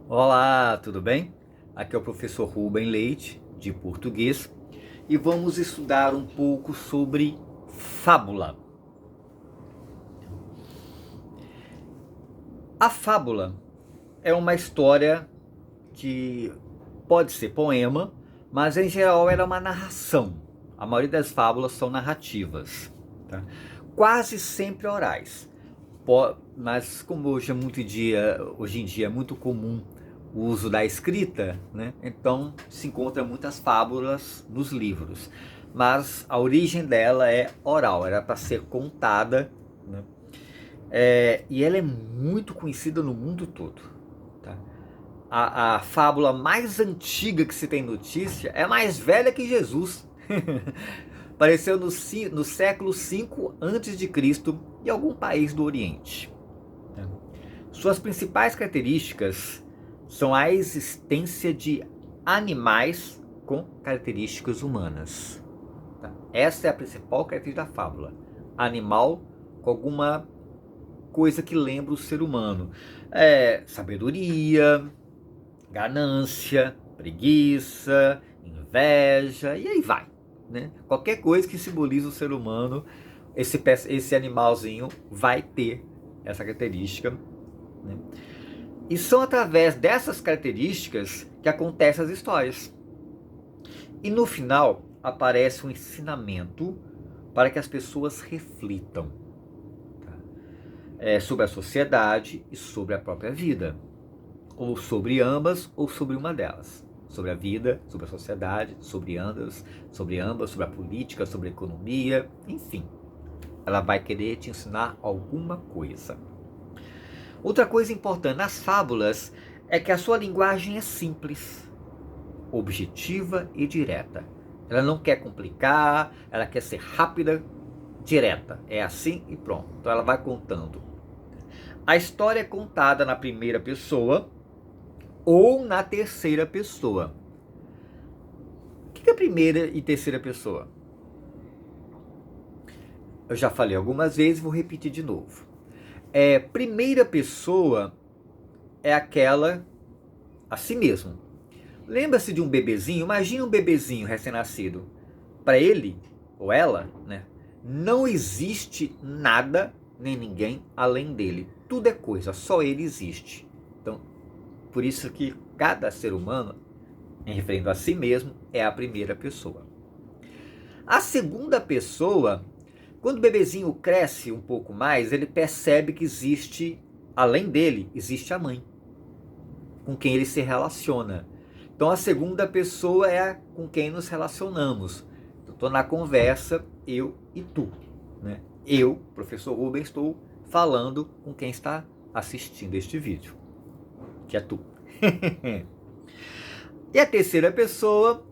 Olá, tudo bem? Aqui é o professor Rubem Leite, de português, e vamos estudar um pouco sobre fábula. A fábula é uma história que pode ser poema, mas em geral ela é uma narração. A maioria das fábulas são narrativas, tá? Quase sempre orais. Mas como hoje em dia é muito comum o uso da escrita, né? Então se encontra muitas fábulas nos livros. Mas a origem dela é oral, era para ser contada, né? E ela é muito conhecida no mundo todo. Tá? A fábula mais antiga que se tem notícia é mais velha que Jesus. Apareceu no século V a.C. em algum país do Oriente. Suas principais características são a existência de animais com características humanas. Essa é a principal característica da fábula. Animal com alguma coisa que lembra o ser humano. Sabedoria, ganância, preguiça, inveja, e aí vai. Né? Qualquer coisa que simboliza o ser humano, esse animalzinho vai ter essa característica. Né? E são através dessas características que acontecem as histórias. E no final aparece um ensinamento para que as pessoas reflitam, tá? Sobre a sociedade e sobre a própria vida. Ou sobre ambas, ou sobre uma delas. Sobre a vida, sobre a sociedade, sobre ambas, sobre a política, sobre a economia, enfim. Ela vai querer te ensinar alguma coisa. Outra coisa importante nas fábulas é que a sua linguagem é simples, objetiva e direta. Ela não quer complicar, ela quer ser rápida, direta. É assim e pronto. Então ela vai contando. A história é contada na primeira pessoa ou na terceira pessoa. O que é primeira e terceira pessoa? Eu já falei algumas vezes, vou repetir de novo. Primeira pessoa é aquela a si mesmo. Lembra-se de um bebezinho? Imagina um bebezinho recém-nascido. Para ele, ou ela, né, não existe nada nem ninguém além dele. Tudo é coisa, só ele existe. Então, por isso que cada ser humano, em referindo a si mesmo, é a primeira pessoa. A segunda pessoa, quando o bebezinho cresce um pouco mais, ele percebe que existe, além dele, existe a mãe, com quem ele se relaciona. Então a segunda pessoa é com quem nos relacionamos. Estou na conversa, eu e tu. Né? Eu, professor Rubens, estou falando com quem está assistindo este vídeo, que é tu. E a terceira pessoa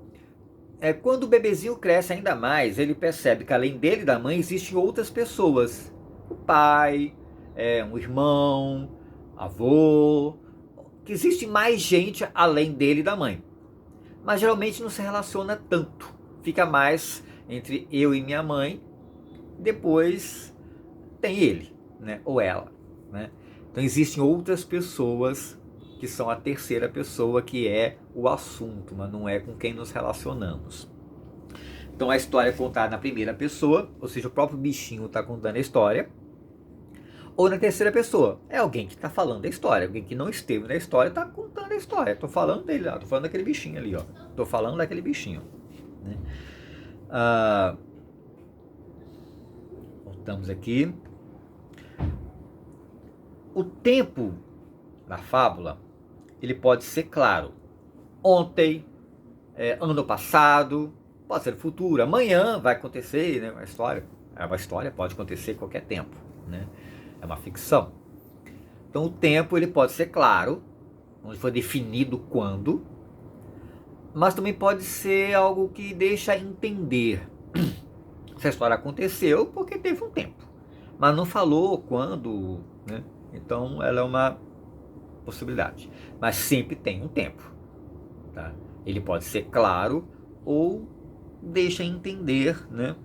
quando o bebezinho cresce ainda mais, ele percebe que além dele e da mãe existem outras pessoas. O pai, um irmão, avô, que existe mais gente além dele e da mãe. Mas geralmente não se relaciona tanto. Fica mais entre eu e minha mãe, depois tem ele, né? Ou ela. Né? Então existem outras pessoas que são a terceira pessoa, que é o assunto, mas não é com quem nos relacionamos. Então a história é contada na primeira pessoa, ou seja, o próprio bichinho está contando a história. Ou na terceira pessoa, é alguém que está falando a história, alguém que não esteve na história está contando a história. Estou falando dele, estou falando daquele bichinho ali, estou falando daquele bichinho. Né? Voltamos aqui. O tempo da fábula, ele pode ser claro. Ontem, ano passado, pode ser futuro, amanhã vai acontecer, né? Uma história pode acontecer a qualquer tempo, né? É uma ficção. Então o tempo ele pode ser claro, não foi definido quando, mas também pode ser algo que deixa entender se a história aconteceu porque teve um tempo, mas não falou quando, né? Então ela é uma possibilidade, mas sempre tem um tempo, tá? Ele pode ser claro ou deixa entender, né?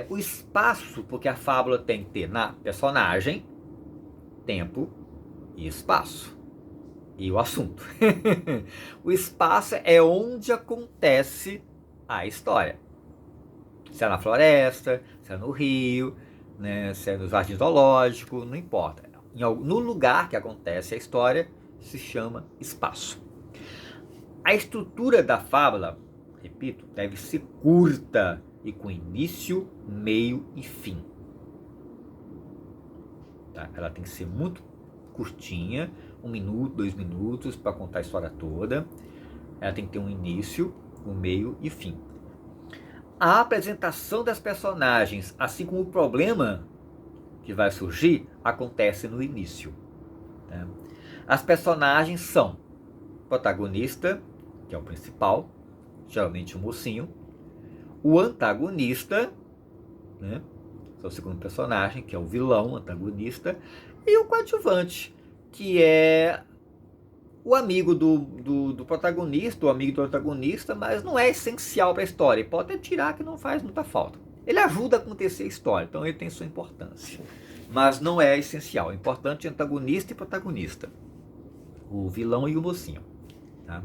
O espaço, porque a fábula tem que ter na personagem, tempo e espaço. E o assunto. O espaço é onde acontece a história. Se é na floresta, se é no rio, né, se é no jardim zoológico, não importa. No lugar que acontece a história se chama espaço. A estrutura da fábula, repito, deve ser curta e com início, meio e fim. Tá? Ela tem que ser muito curtinha, 1 minuto, 2 minutos para contar a história toda. Ela tem que ter um início, um meio e fim. A apresentação das personagens, assim como o problema que vai surgir, acontece no início. Né? As personagens são o protagonista, que é o principal, geralmente o mocinho, o antagonista, né? É o segundo personagem, que é o vilão, antagonista, e o coadjuvante, que é o amigo do protagonista, o amigo do antagonista, mas não é essencial para a história. Ele pode até tirar que não faz muita falta. Ele ajuda a acontecer a história, então ele tem sua importância. Mas não é essencial. O importante é antagonista e protagonista. O vilão e o mocinho. Tá?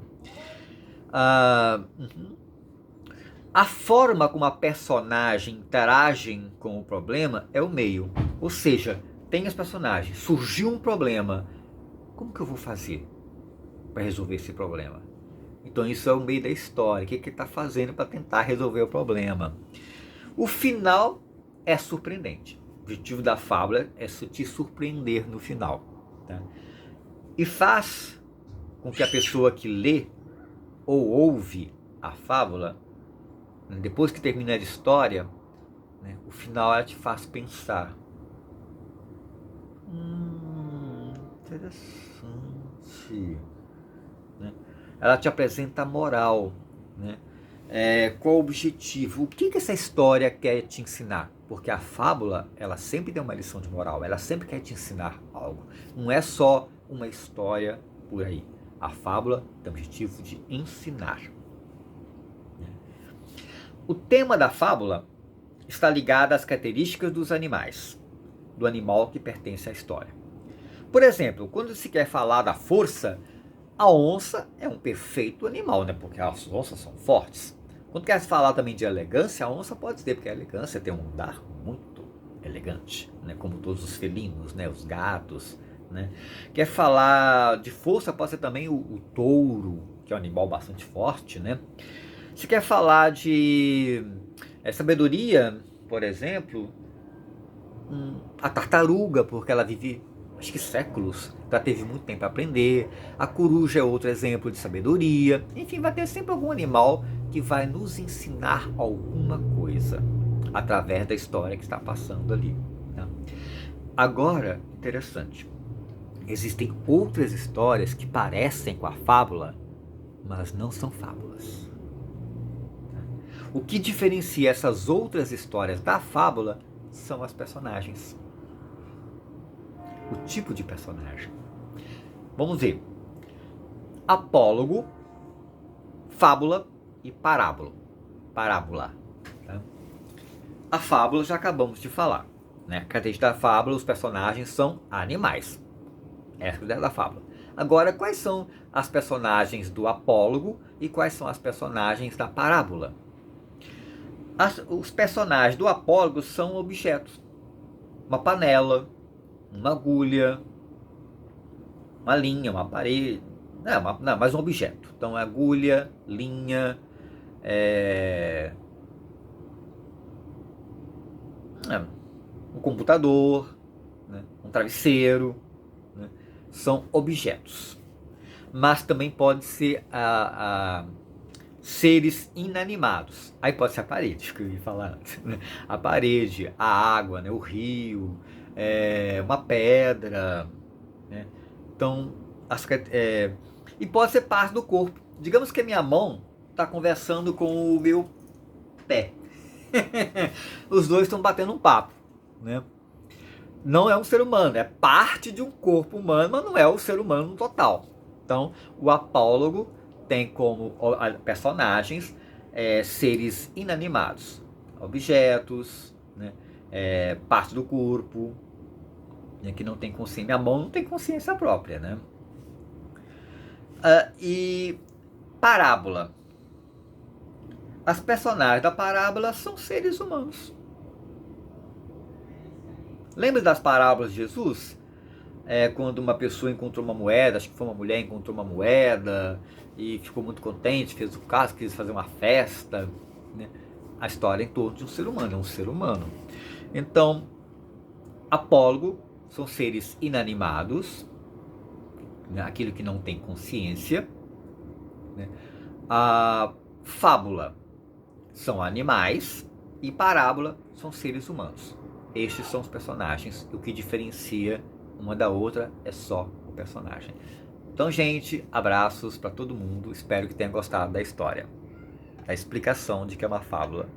A forma como a personagem interage com o problema é o meio. Ou seja, tem as personagens, surgiu um problema, como que eu vou fazer para resolver esse problema? Então isso é o meio da história, o que ele está fazendo para tentar resolver o problema. O final é surpreendente. O objetivo da fábula é te surpreender no final. Tá? E faz com que a pessoa que lê ou ouve a fábula, depois que termina a história, né, o final ela te faz pensar. Interessante. Né? Ela te apresenta a moral. Né? Qual o objetivo? O que essa história quer te ensinar? Porque a fábula, ela sempre tem uma lição de moral. Ela sempre quer te ensinar algo. Não é só uma história por aí. A fábula tem o objetivo de ensinar. O tema da fábula está ligado às características dos animais, do animal que pertence à história. Por exemplo, quando se quer falar da força, a onça é um perfeito animal, né? Porque as onças são fortes. Quando quer falar também de elegância, a onça pode ser, porque a elegância tem um andar muito elegante, né? Como todos os felinos, né? Os gatos. Né? Quer falar de força, pode ser também o touro, que é um animal bastante forte, né? Se quer falar de sabedoria, por exemplo, a tartaruga, porque ela vive, acho que séculos, ela teve muito tempo para aprender. A coruja é outro exemplo de sabedoria. Enfim, vai ter sempre algum animal que vai nos ensinar alguma coisa através da história que está passando ali. Tá? Agora, interessante, existem outras histórias que parecem com a fábula, mas não são fábulas. O que diferencia essas outras histórias da fábula são as personagens. O tipo de personagem. Vamos ver. Apólogo, fábula e parábola. Tá? A fábula já acabamos de falar. Né? A característica da fábula, os personagens são animais. Essa é a ideia da fábula. Agora, quais são as personagens do apólogo e quais são as personagens da parábola? Os personagens do apólogo são objetos. Uma panela, uma agulha, uma linha, uma parede. Não, mas um objeto. Então, agulha, linha, um computador, né, um travesseiro. Né, são objetos. Mas também pode ser seres inanimados. Aí pode ser a parede, que eu ia falar antes. Né? A parede, a água, né? O rio, uma pedra. Né? Então, e pode ser parte do corpo. Digamos que a minha mão está conversando com o meu pé. Os dois estão batendo um papo. Né? Não é um ser humano, é parte de um corpo humano, mas não é o ser humano no total. Então, o apólogo tem como personagens seres inanimados, objetos, né, parte do corpo. Que não tem consciência. Minha mão não tem consciência própria, né? E parábola. As personagens da parábola são seres humanos. Lembra das parábolas de Jesus? Quando uma pessoa encontrou uma moeda, acho que foi uma mulher, encontrou uma moeda e ficou muito contente, fez o caso, quis fazer uma festa, né? A história é em torno de um ser humano, é um ser humano. Então, apólogo são seres inanimados, né? Aquilo que não tem consciência, né? A fábula são animais e parábola são seres humanos. Estes são os personagens. O que diferencia uma da outra é só o personagem. Então, gente, abraços para todo mundo. Espero que tenha gostado da história, da explicação de que é uma fábula.